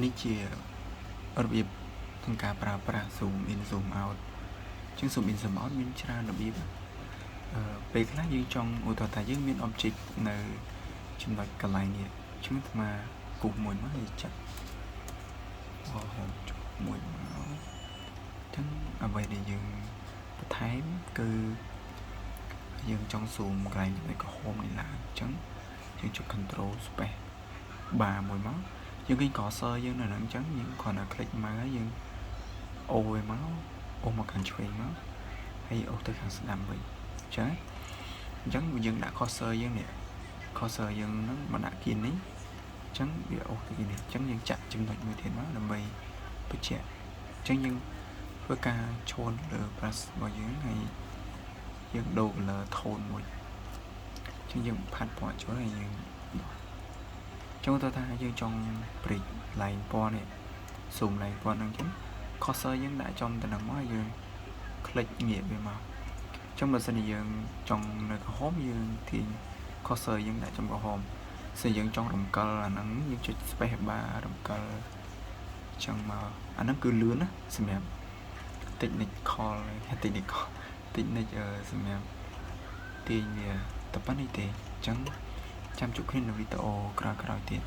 នេះជារបៀបក្នុងការប្រើប្រាស់ zoom in zoom out ចឹង zoom in zoom out មានច្រើនរបៀបពេលខ្លះយើងចង់ឧទាហរណ៍ថាយើងមាន object នៅចំណុចកន្លែងនេះចឹងអាត្មាគូសមួយមកហើយចាក់មួយមកចឹងអ្វីដែលយើងបន្ថែមគឺយើងចង់ zoom កន្លែងចំណុចក្រហមនេះឡើងចឹងយើងចុច control space bar មួយមកយើងឃើញ cursor យើងនៅហ្នឹងចឹងយើងគ្រាន់តែ click មកហើយយើងអូយមកខាងឆ្វេងមកហើយអូទៅខាងស្ដាំវិញចឹងអញ្ចឹងយើងដាក់ cursor យើងនេះ cursor យើងហ្នឹងមកដាក់គៀននេះអញ្ចឹងវាអូទៅគៀននេះអញ្ចឹងយើងចាក់ចំណុចមួយទៀតមកដើម្បីបញ្ជាក់អញ្ចឹងយើងធ្វើការឈរលើ brush របស់យើងហើយយើងដូរ color tone មួយអញ្ចឹងយើងផាត់ពណ៌ចូលហើយយើងចូលទៅថាយើងចង់ break line ពណ៌នេះ zoom line ពណ៌ហ្នឹងអញ្ចឹង cursor យើងដាក់ចំទៅនឹងមកយើង click ងាកវាមកចាំបើសិនជាយើងចង់នៅក្រហមយើងទាញ cursor យើងដាក់ចំក្រហមеслиយើងចង់រំកិលអាហ្នឹងយើងចុច space bar រំកិលចឹងមកអាហ្នឹងគឺលឿនណាសម្រាប់ technical សម្រាប់ទាញវាតែប៉ុណ្្នេះទេអញ្ចឹងចាំជួបគ្នានៅវីដេអូក្រោយៗទៀត